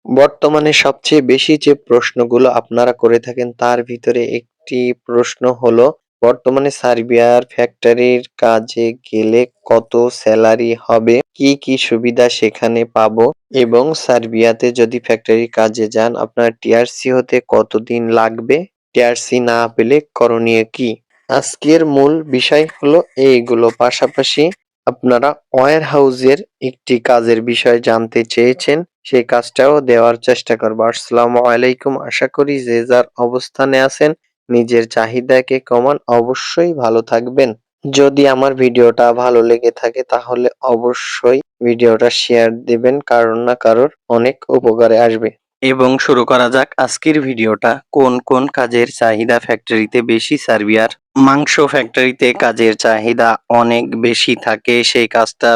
বর্তমানে সবচেয়ে বেশি যে প্রশ্নগুলো আপনারা করে থাকেন তার ভিতরে একটি প্রশ্ন হলো, বর্তমানে সার্বিয়ার ফ্যাক্টরির কাজে গেলে কত স্যালারি হবে, কি কি সুবিধা সেখানে পাবো এবং সার্বিয়াতে যদি ফ্যাক্টরির কাজে যান আপনার টিআরসি হতে কতদিন লাগবে, টিআরসি না পেলে করণীয় কি। আজকের মূল বিষয় হলো এইগুলো। পাশাপাশি আপনারা ওয়্যার হাউসের একটি কাজের বিষয়ে জানতে চেয়েছেন, সেই কাজটাও দেওয়ার চেষ্টা করবো। আসসালামু আলাইকুম, আশা করি যে যার অবস্থানে আছেন নিজের চাহিদাকে কমান, অবশ্যই ভালো থাকবেন। যদি আমার ভিডিওটা ভালো লেগে থাকে তাহলে অবশ্যই ভিডিওটা শেয়ার দিবেন, কারণ না কারোর অনেক উপকারে আসবে। এবং শুরু করা যাক আজকের ভিডিওটা। কোন কোন কাজের চাহিদা ফ্যাক্টরিতে বেশি সার্বিয়ার। মাংস ফ্যাক্টরিতে কাজের চাহিদা অনেক বেশি থাকে, সেই কাজটা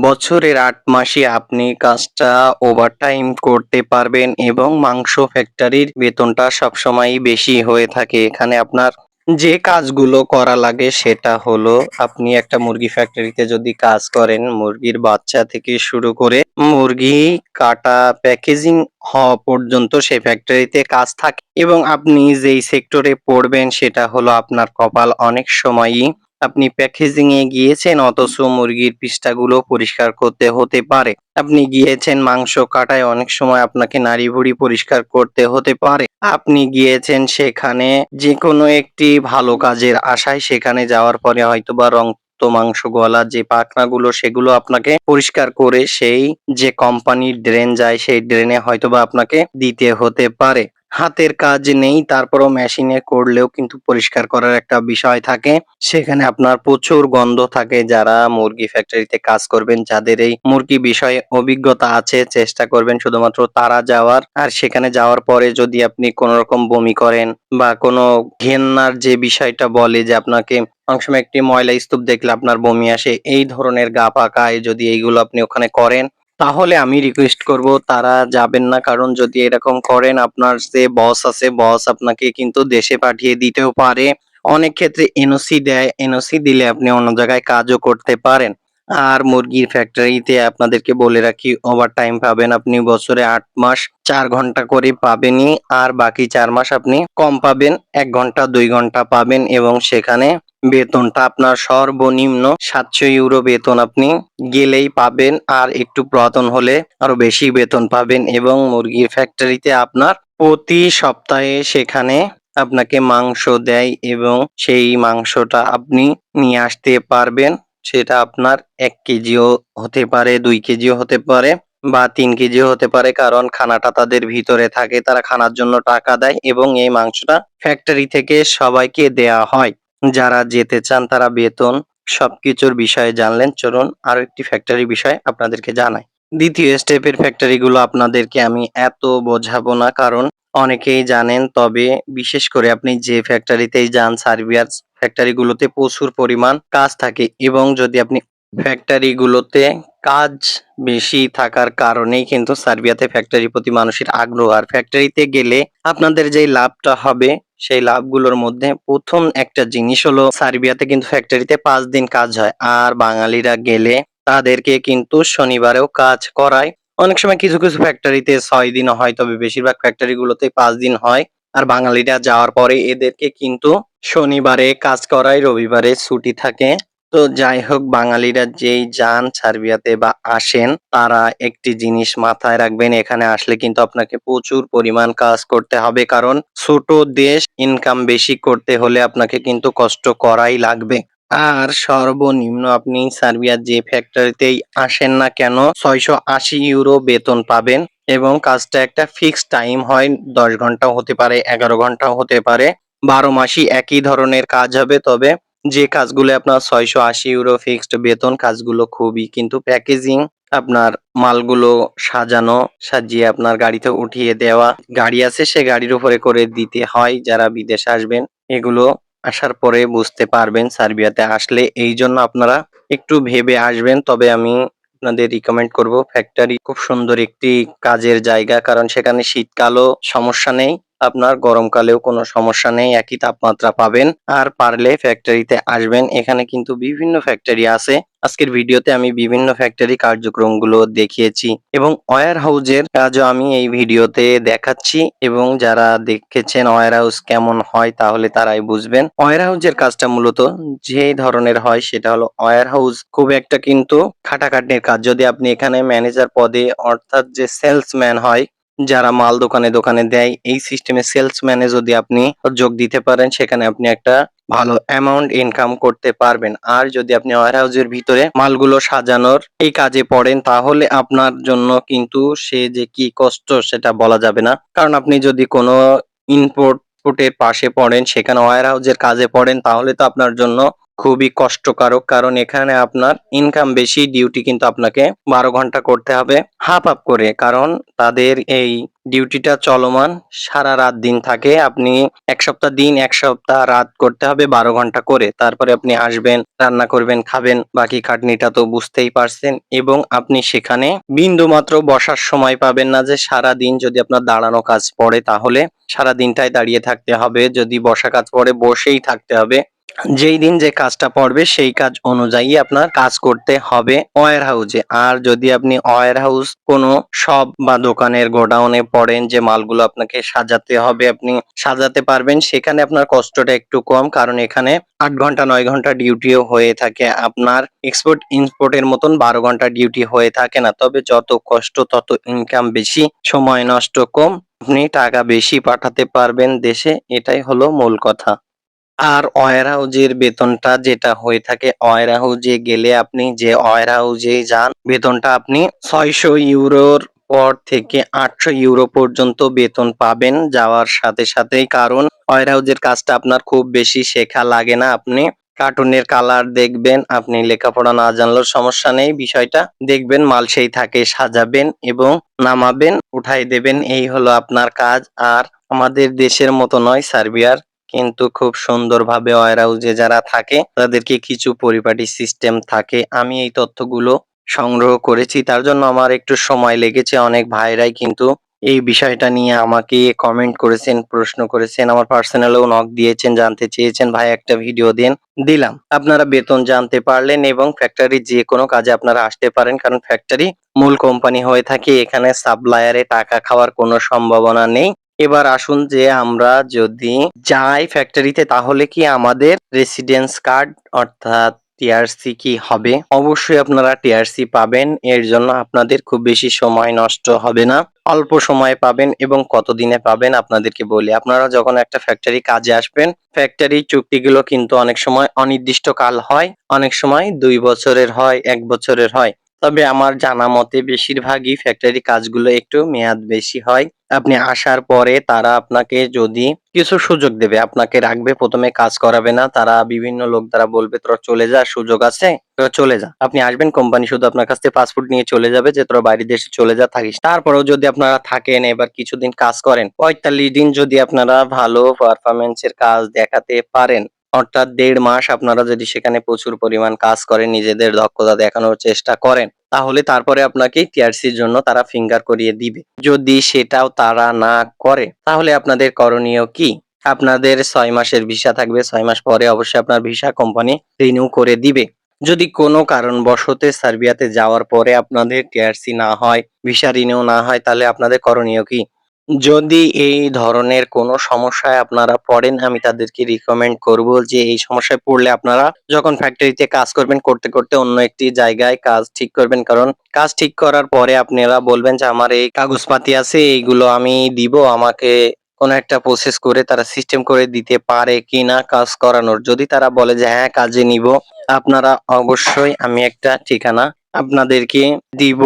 বছরের ৮ মাসই আপনি কাজটা ওভারটাইম করতে পারবেন এবং মাংস ফ্যাক্টরির বেতনটা সবসময়ই বেশি হয়ে থাকে। এখানে আপনার যে কাজগুলো করা লাগে সেটা হলো, আপনি একটা মুরগি ফ্যাক্টরিতে যদি কাজ করেন, মুরগির বাচ্চা থেকে শুরু করে মুরগি কাটা প্যাকেজিং হওয়া পর্যন্ত সেই ফ্যাক্টরিতে কাজ থাকে এবং আপনি যেই সেক্টরে পড়বেন সেটা হলো আপনার কপাল। অনেক সময়ই আপনি প্যাকেজিং এ গিয়েছেন অথচ মুরগির পৃষ্ঠাগুলো পরিষ্কার করতে হতে পারে। আপনি গিয়েছেন মাংস কাটায়, অনেক সময় আপনাকে নাড়ি-ভুড়ি পরিষ্কার করতে হতে পারে। আপনি গিয়েছেন সেখানে যেকোনো একটি ভালো কাজের আশায়, সেখানে যাওয়ার পরে হয়তোবা রক্ত মাংস গলা যে পাখনাগুলো সেগুলো আপনাকে পরিষ্কার করে সেই যে কোম্পানির ড্রেন যায় সেই ড্রেনে হয়তোবা আপনাকে দিতে হতে পারে। হাতের কাজ নেই, তারপরও মেশিনে করলেও কিন্তু পরিষ্কার করার একটা বিষয় থাকে। সেখানে আপনার প্রচুর গন্ধ থাকে। যারা মুরগি ফ্যাক্টরিতে কাজ করবেন, যাদের এই মুরগি বিষয়ে অভিজ্ঞতা আছে, চেষ্টা করবেন শুধুমাত্র তারা যাওয়ার। আর সেখানে যাওয়ার পরে যদি আপনি কোনো রকম বমি করেন বা কোনো ঘেন্নার যে বিষয়টা বলে যে আপনাকে অনেক সময় একটি ময়লা স্তূপ দেখলে আপনার বমি আসে, এই ধরনের গা পাকায়, যদি এইগুলো আপনি ওখানে করেন তাহলে আমি রিকোয়েস্ট করব তারা যাবেন না। কারণ যদি এরকম করেন আপনার যে বস আছে, বস আপনাকে কিন্তু দেশে পাঠিয়ে দিতেও পারে। অনেক ক্ষেত্রে এনওসি দেয়, এনওসি দিলে আপনি অন্য জায়গায় কাজও করতে পারেন। আর মুরগির ফ্যাক্টরিতে আপনাদেরকে বলে রাখি, ওভারটাইম পাবেন আপনি বছরে ৮ মাস ৪ ঘন্টা করে পাবেনই, আর বাকি ৪ মাস আপনি কম পাবেন, ১ ঘন্টা ২ ঘন্টা পাবেন এবং সেখানে বেতনটা আপনার সর্বনিম্ন ৭০০ ইউরো বেতন আপনি গেলেই পাবেন, আর একটু পুরাতন হলে আরো বেশি বেতন পাবেন। এবং মুরগির ফ্যাক্টরিতে আপনার প্রতি সপ্তাহে সেখানে আপনাকে মাংস দেয় এবং সেই মাংসটা আপনি নিয়ে আসতে পারবেন। সেটা আপনার ১ কেজিও হতে পারে, ২ কেজিও হতে পারে বা ৩ কেজিও হতে পারে, কারণ খানাটা তাদের ভিতরে থাকে, তারা খানার জন্য টাকা দেয় এবং এই মাংসটা ফ্যাক্টরি থেকে সবাইকে দেয়া হয়। যারা যেতে চান তারা বেতন সবকিছুর বিষয়ে জানলেন। চলুন আরো একটি ফ্যাক্টরি বিষয়ে আপনাদেরকে জানাই। দ্বিতীয় স্টেপের ফ্যাক্টরি গুলো আপনাদেরকে আমি এত বোঝাবো না, কারণ অনেকেই জানেন। তবে বিশেষ করে আপনি যে ফ্যাক্টরিতেই যান, সার্বিয়ার ফ্যাক্টরি গুলোতে প্রচুর পরিমাণ কাজ থাকে এবং যদি আপনি ফ্যাক্টরি গুলোতে কাজ বেশি থাকার কারণেই কিন্তু সার্বিয়াতে ফ্যাক্টরির প্রতি মানুষের আগ্রহ। আর ফ্যাক্টরিতে গেলে আপনাদের যেই লাভটা হবে সেই লাভগুলোর মধ্যে প্রথম একটা জিনিস হলো, সার্বিয়াতে কিন্তু ফ্যাক্টরিতে ৫ দিন কাজ হয়, আর বাঙালিরা গেলে তাদেরকে কিন্তু শনিবারেও কাজ করায়। অনেক সময় কিছু কিছু ফ্যাক্টরিতে ৬ দিনও হয়, তবে বেশিরভাগ ফ্যাক্টরি গুলোতে ৫ দিন হয়। আর বাঙালিরা যাওয়ার পরে এদেরকে কিন্তু শনিবারে কাজ করায়, রবিবারে ছুটি থাকে। তো যাই হোক, বাঙালিরা যেই যান সার্বিয়াতে বা আসেন তারা একটি জিনিস মাথায় রাখবেন, এখানে আসলে কিন্তু আপনাকে প্রচুর পরিমাণ কাজ করতে হবে, কারণ ছোট দেশ, ইনকাম বেশি করতে হলে আপনাকে কিন্তু কষ্ট করাই লাগবে। আর সর্বনিম্ন আপনি সার্বিয়ার যে ফ্যাক্টরিতেই আসেন না কেন ৬৮০ ইউরো বেতন পাবেন এবং কাজটা একটা ফিক্সড টাইম হয়। ১০ ঘন্টাও হতে পারে, ১১ ঘন্টাও হতে পারে, ১২ মাসই একই ধরনের কাজ হবে। তবে যে কাজগুলো আপনার ৬৮০ ইউরো ফিক্সড বেতন, কাজগুলো খুবই কিন্তু প্যাকেজিং, আপনার মালগুলো সাজানো, সাজিয়ে আপনার গাড়িতে উঠিয়ে দেওয়া, গাড়ি আছে সে গাড়ির উপরে করে দিতে হয়। যারা বিদেশে আসবেন এগুলো আসার পরে বুঝতে পারবেন সার্বিয়াতে আসলে, এই জন্য আপনারা একটু ভেবে আসবেন। তবে আমি আপনাদের রিকমেন্ড করব, ফ্যাক্টরি খুব সুন্দর একটি কাজের জায়গা, কারণ সেখানে শীতকালও সমস্যা নেই, আপনার গরমকালেও কোনো সমস্যা নেই, একই তাপমাত্রা পাবেন। আর পারলে ফ্যাক্টরিতে আসবেন, এখানে কিন্তু বিভিন্ন ফ্যাক্টরি আছে। আজকের ভিডিওতে আমি বিভিন্ন ফ্যাক্টরি কার্যক্রমগুলো দেখিয়েছি এবং ওয়্যার হাউজের কাজও আমি এই ভিডিওতে দেখাচ্ছি এবং যারা দেখেছেন ওয়্যার হাউস কেমন হয় তাহলে তারাই বুঝবেন। ওয়্যার হাউজের কাজটা মূলত যে ধরনের হয় সেটা হলো ওয়্যার হাউস খুব একটা কিন্তু খাটাখাটনির কাজ। যদি আপনি এখানে ম্যানেজার পদে অর্থাৎ যে সেলসম্যান হয় যারা মাল দোকানে দোকানে দেয় এই সিস্টেমে সেলসম্যানে যদি আপনি যোগ দিতে পারেন সেখানে আপনি একটা ভালো অ্যামাউন্ট ইনকাম করতে পারবেন। আর যদি আপনি ওয়্যার হাউসের ভিতরে মালগুলো সাজানোর এই কাজে পড়েন তাহলে আপনার জন্য কিন্তু সে যে কি কষ্ট সেটা বলা যাবে না। কারণ আপনি যদি কোনো ইনপুটের পাশে পড়েন সেখানে ওয়্যার হাউসের কাজে পড়েন তাহলে তো আপনার জন্য খুবই কষ্টকারক। কারণ এখানে আপনার ইনকাম বেশি, ডিউটি কিন্তু আপনাকে 12 ঘন্টা করতে হবে হাফ হাফ করে। কারণ তাদের এই ডিউটিটা চলমান সারা রাত দিন থাকে। আপনি ১ সপ্তাহ দিন ১ সপ্তাহ রাত করতে হবে 12 ঘন্টা করে। তারপরে আপনি আসবেন, রান্না করবেন, খাবেন। বাকি খাটনিটা তো বুঝতেই পারছেন এবং আপনি সেখানে বিন্দুমাত্র বসার সময় পাবেন না যে সারাদিন যদি আপনার দাঁড়ানো কাজ পড়ে তাহলে সারা দিনটাই দাঁড়িয়ে থাকতে হবে। যদি বসা কাজ পড়ে বসেই থাকতে হবে। যেই দিন যে কাজটা পড়বে সেই কাজ অনুযায়ী আপনার কাজ করতে হবে ওয়্যার হাউসে। আর যদি আপনি ওয়্যার হাউস কোনো শপ বা দোকানের গোডাউনে পড়েন যে মালগুলো আপনাকে সাজাতে হবে, আপনি সাজাতে পারবেন সেখানে আপনার কষ্টটা একটু কম। কারণ এখানে ৮ ঘন্টা ৯ ঘন্টা ডিউটিও হয়ে থাকে। আপনার এক্সপোর্ট ইম্পোর্টের মতন ১২ ঘন্টা ডিউটি হয়ে থাকে না। তবে যত কষ্ট তত ইনকাম বেশি, সময় নষ্ট কম, আপনি টাকা বেশি পাঠাতে পারবেন দেশে, এটাই হলো মূল কথা। আর ওয়্যার হাউজের বেতনটা যেটা হয়ে থাকে ওয়্যার হাউজে গেলে আপনি যে ওয়্যার হাউজে যান বেতনটা আপনি ৬০০ ইউরোর পর থেকে ৮০০ ইউরো পর্যন্ত বেতন পাবেন যাওয়ার সাথে সাথেই। কারণ ওয়্যার হাউজের কাজটা আপনার খুব বেশি শেখা লাগে না। আপনি কার্টুনের কালার দেখবেন, আপনি লেখাপড়া না জানলেও সমস্যা নেই। বিষয়টা দেখবেন মাল সেই থাকে সাজাবেন এবং নামাবেন, উঠাই দেবেন। এই হলো আপনার কাজ। আর আমাদের দেশের মতো নয় সার্বিয়ার কিন্তু খুব সুন্দরভাবে ওয়্যার হাউসে যারা থাকে তাদেরকে কিছু পরিপাটি সিস্টেম থাকে। আমি এই তথ্যগুলো সংগ্রহ করেছি, তার জন্য আমার একটু সময় লেগেছে। অনেক ভাইরাই কিন্তু এই বিষয়টা নিয়ে আমাকে কমেন্ট করেছেন, প্রশ্ন করেছেন, আমার পার্সোনালেও নক দিয়েছেন, জানতে চেয়েছেন ভাই একটা ভিডিও দিন, দিলাম। আপনারা বেতন জানতে পারলেন এবং ফ্যাক্টরি যে কোনো কাজে আপনারা আসতে পারেন। কারণ ফ্যাক্টরি মূল কোম্পানি হয়ে থাকে, এখানে সাপ্লায়ারে টাকা খাওয়ার কোনো সম্ভাবনা নেই। এবার আসুন যে আমরা যদি যাই ফ্যাক্টরিতে তাহলে কি আমাদের রেসিডেন্স কার্ড অর্থাৎ টিআরসি কি হবে? অবশ্যই আপনারা টিআরসি পাবেন। এর জন্য আপনাদের খুব বেশি সময় নষ্ট হবে না। অল্প সময়ে পাবেন এবং কতদিনে পাবেন আপনাদেরকে বলি। আপনারা যখন একটা ফ্যাক্টরি কাজে আসবেন, ফ্যাক্টরি চুক্তিগুলো কিন্তু অনেক সময় অনির্দিষ্টকাল হয়, অনেক সময় ২ বছরের হয়, ১ বছরের হয়। তবে আমার জানা মতে বেশিরভাগই ফ্যাক্টরি কাজগুলো একটু মেয়াদ বেশি হয়। আপনি আসার পরে তারা আপনাকে যদি কিছু সুযোগ দেবে, আপনাকে রাখবে, ১ম এ কাজ করাবে না। তারা বিভিন্ন লোক দ্বারা বলবে, "তোরা চলে যা, সুযোগ আছে, তোরা চলে যা।" আপনি আসবেন, কোম্পানি শুধু আপনার কাছ থেকে পাসপোর্ট নিয়ে চলে যাবে যে, "তোরা বাইরের দেশে চলে যা, থাকিস।" তারপরেও যদি আপনারা থাকেন, এবার কিছুদিন কাজ করেন, ৪৫ দিন যদি আপনারা ভালো পারফরম্যান্স এর কাজ দেখাতে পারেন, অর্থাৎ ১.৫ মাস আপনারা যদি সেখানে প্রচুর পরিমাণ কাজ করেন, নিজেদের দক্ষতা দেখানোর চেষ্টা করেন, তাহলে তারপরে আপনাকে টিআরসির জন্য তারা ফিঙ্গার করিয়ে দিবে। যদি সেটাও তারা না করে তাহলে আপনাদের করণীয় কি? আপনাদের ৬ মাসের ভিসা থাকবে। ৬ মাস পরে অবশ্যই আপনার ভিসা কোম্পানি রিনিউ করে দিবে। যদি কোনো কারণবশত সার্বিয়াতে যাওয়ার পরে আপনাদের টিআরসি না হয়, ভিসা রিনিউ না হয় তাহলে আপনাদের করণীয় কি? যদি এই ধরনের কোনো সমস্যায় আপনারা পড়েন, আমি তাদেরকে রিকমেন্ড করব যে এই সমস্যায় পড়লে আপনারা যখন ফ্যাক্টরিতে কাজ করবেন, করতে করতে অন্য একটি জায়গায় কাজ ঠিক করবেন। কারণ কাজ ঠিক করার পরে আপনারা বলবেন যে আমার এই কাগজপাতি আছে, এইগুলো আমি দিব। আমাকে কোনো একটা প্রসেস করে তারা সিস্টেম করে দিতে পারে কিনা কাজ করানোর। যদি তারা বলে যে হ্যাঁ কাজে নিব, আপনারা অবশ্যই আমি একটা ঠিকানা আপনাদেরকে দিব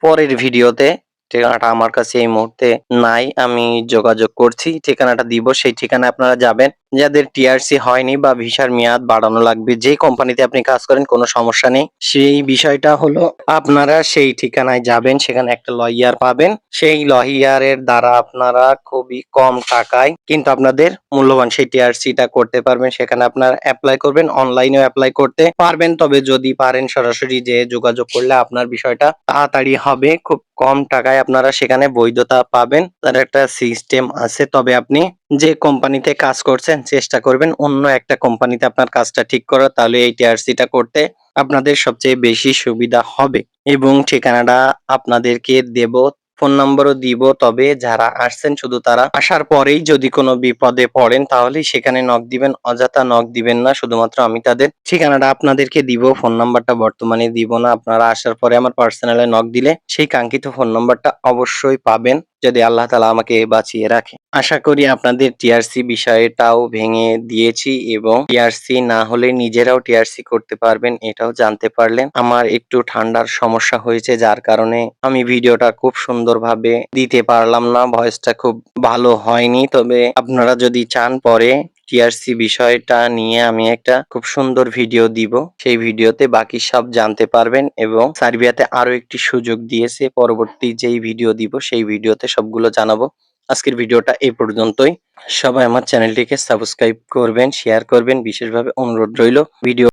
পরের ভিডিওতে। ঠিকানাটা আমার কাছে এই মুহূর্তে নাই, আমি যোগাযোগ করছি। ঠিকানাটা দিব, সেই ঠিকানায় আপনারা যাবেন। যাদের টিআরসি হয়নি বা ভিসার মেয়াদ বাড়ানো লাগবে, যে কোম্পানিতে আপনি কাজ করেন কোনো সমস্যা নেই। সেই বিষয়টা হলো আপনারা সেই ঠিকানায় যাবেন, সেখানে একটা লয়ার পাবেন। সেই লয়ারের দ্বারা আপনারা খুবই কম টাকায় কিন্তু আপনাদের মূল্যবান সেই টিআরসিটা করতে পারবেন। সেখানে আপনারা এপ্লাই করবেন, অনলাইনেও এপ্লাই করতে পারবেন। তবে যদি পারেন সরাসরি যেয়ে যোগাযোগ করলে আপনার বিষয়টা তাড়াতাড়ি হবে। খুব কম টাকায় আপনারা সেখানে বৈধতা পাবেন। তার একটা সিস্টেম আছে। তবে আপনি যে কোম্পানিতে কাজ করছেন চেষ্টা করবেন অন্য একটা কোম্পানিতে আপনার কাজটা ঠিক করার, তাহলে এই টিআরসিটা করতে আপনাদের সবচেয়ে বেশি সুবিধা হবে। এবং ঠিকানাটা আপনাদেরকে দেব, ফোন নম্বরও দিব। তবে যারা আসছেন শুধু তারা আসার পরেই যদি কোনো বিপদে পড়েন তাহলেই সেখানে নক দিবেন, অযথা নক দিবেন না। শুধুমাত্র আমি তাদের ঠিকানাটা আপনাদেরকে দিব, ফোন নাম্বারটা বর্তমানে দিব না। আপনারা আসার পরে আমার পার্সোনালে নক দিলে সেই কাঙ্ক্ষিত ফোন নাম্বারটা অবশ্যই পাবেন, যদি আল্লাহ তাআলা আমাকে বাঁচিয়ে রাখে। আশা করি আপনাদের টিআরসি বিষয়টাও ভেঙে দিয়েছি এবং টিআরসি না হলে নিজেরাও টিআরসি করতে পারবেন এটাও জানতে পারলেন। আমার একটু ঠান্ডার সমস্যা হয়েছে যার কারণে আমি ভিডিওটা খুব সুন্দরভাবে দিতে পারলাম না, ভয়েসটা খুব ভালো হয়নি। তবে আপনারা যদি চান পরে টিআরসি বিষয়টা নিয়ে আমি একটা খুব সুন্দর ভিডিও দিব, সেই ভিডিওতে বাকি সব জানতে পারবেন। এবং সার্বিয়াতে আরো একটি সুযোগ দিয়েছে, পরবর্তী যেই ভিডিও দিব সেই ভিডিওতে সবগুলো জানাবো। আজকের ভিডিওটা এই পর্যন্তই। সবাই আমার চ্যানেলটিকে সাবস্ক্রাইব করবেন, শেয়ার করবেন, বিশেষভাবে অনুরোধ রইল। ভিডিও